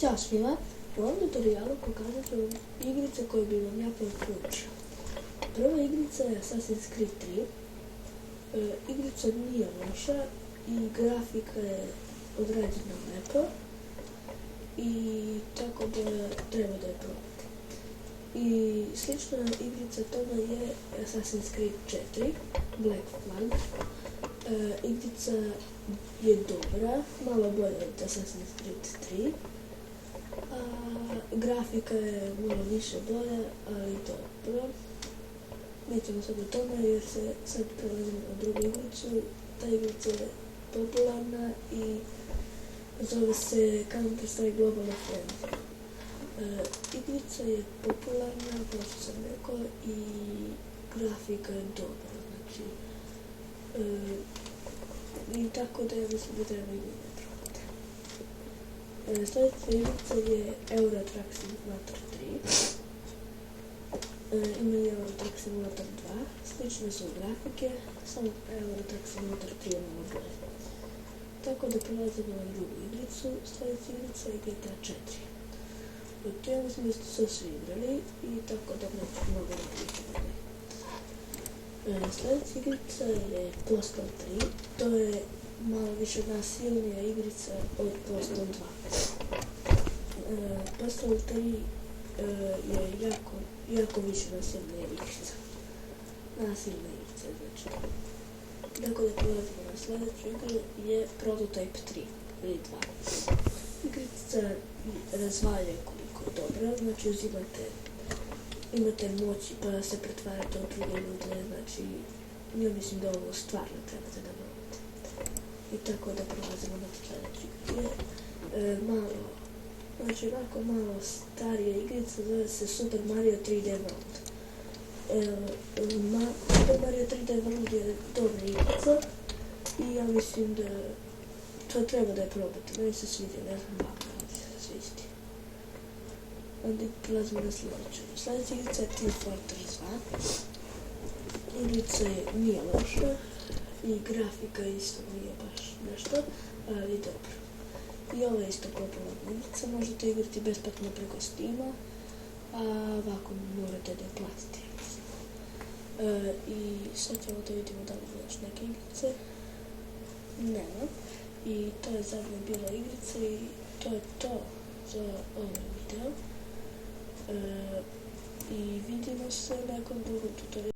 Ćao svima, u ovom tutorialu pokazat ću vam igrice koje bi vam ja preporučio. Prva igrica je Assassin's Creed 3. Igrica nije loša i grafika je odrađena lepo i tako da treba da je probate. I slična igrica tome je Assassin's Creed 4, Black Flag. Igrica je dobra, malo bolja od Assassin's Creed 3. Grafika je malo više bolja, ali dobro. Nećemo sad o tome jer se sad prelazimo na drugu igricu. Ta igrica je popularna i zove se Counter-Strike Global Offensive. Igrica je popularna, kao što sam rekao, i grafika je dobra, znači i tako da ja mislim da treba igru da probate. Sljedeća igrica je Euro Truck Simulator 3. Ima i Euro Truck Simulator 2, slične su grafike, samo Euro Truck Simulator 3 je malo bolje. Tako da prelazimo na drugu igricu. Sljedeća igrica je GTA 4. Od ja mislim da ste se svi igrali i tako da neću mnogo da pričam. Sljedeća igrica je Postal 3. To je malo više nasilnija igrica od Postal 2. Postal 3 je jako više nasilnija igrica. Nasilna igrica, znači. Tako da prelazimo na sljedeću igru je Prototype 3 ili 2. Igrica razvalja koliko dobra, znači imate moći pa se pretvarate u druge ljude, znači ja mislim da ovo stvarno trebate da volite. I tako da prelazimo na sljedeću igru. Znači onako malo starija igrica, zove se Super Mario 3D World. Super Mario 3D World je dobra igrica i ja mislim da to treba da je probate. Meni se sviđa, ne znam baka, ali se sviđati. Onda prelazimo na sljedeću. Sljedeća igrica je Team Fortress 2. Igrica nije loša i grafika isto nije baš nešto, ali dobro. I ovo je isto popularna igrica, možete igrati besplatno preko Steama, a ovako morate da je platite. I sad ćemo da vidimo da li ima još neke igrice. Nema. I to je zadnja bila igrica i to je to za ovaj video. I vidimo se u nekom drugom tutorialu.